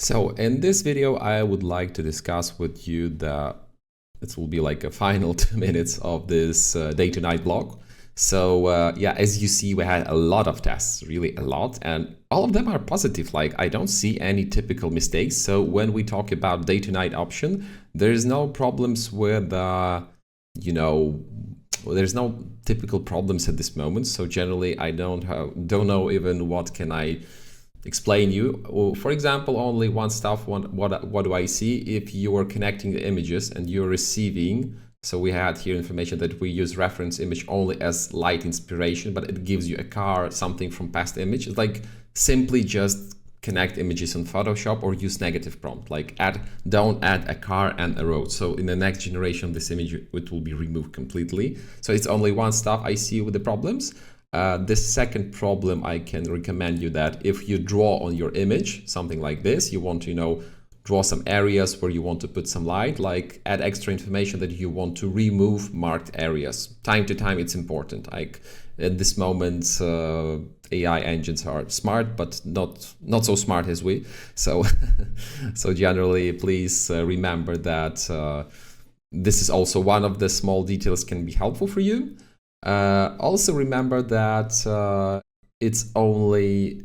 So in this video, I would like to discuss with you it will be like a final 2 minutes of this day to night blog. So yeah, as you see, we had a lot of tests, really a lot, and all of them are positive. Like I don't see any typical mistakes. So when we talk about day to night option, there's no problems with, there's no typical problems at this moment. So generally, I don't know even what can I explain you. For example, only one stuff, what do I see? If you are connecting the images and you're receiving, so we had here information that we use reference image only as light inspiration, but it gives you a car, something from past image. It's like simply just connect images in Photoshop or use negative prompt, like don't add a car and a road. So in the next generation, this image, it will be removed completely. So it's only one stuff I see with the problems. The second problem, I can recommend you that if you draw on your image, something like this, you want to, draw some areas where you want to put some light, like add extra information that you want to remove marked areas. Time to time, it's important. Like at this moment, AI engines are smart, but not so smart as we. So, so generally, please remember that this is also one of the small details can be helpful for you. Also remember that it's only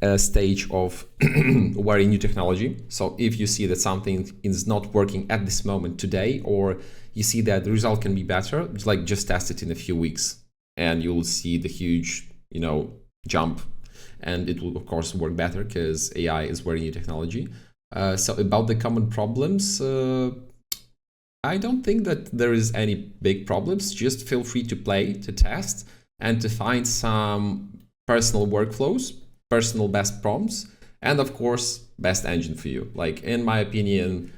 a stage of very new technology. So if you see that something is not working at this moment today, or you see that the result can be better, just test it in a few weeks and you'll see the huge, jump, and it will of course work better because AI is very new technology. So about the common problems, I don't think that there is any big problems. Just feel free to play, to test, and to find some personal workflows, personal best prompts, and of course, best engine for you. Like in my opinion,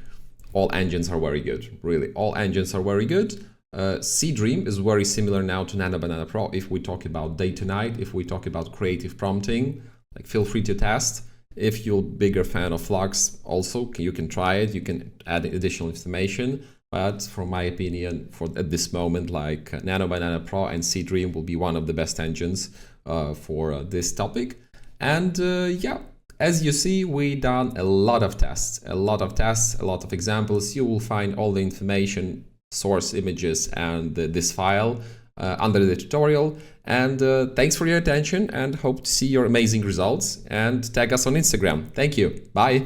all engines are very good. Really, all engines are very good. Seedream is very similar now to NanoBanana Pro. If we talk about day to night, if we talk about creative prompting, like feel free to test. If you're a bigger fan of Flux, also you can try it. You can add additional information. But from my opinion, at this moment, like NanoBanana Pro and Seedream will be one of the best engines for this topic. And yeah, as you see, we done a lot of tests, a lot of examples. You will find all the information, source images, and this file under the tutorial. And thanks for your attention and hope to see your amazing results, and tag us on Instagram. Thank you. Bye.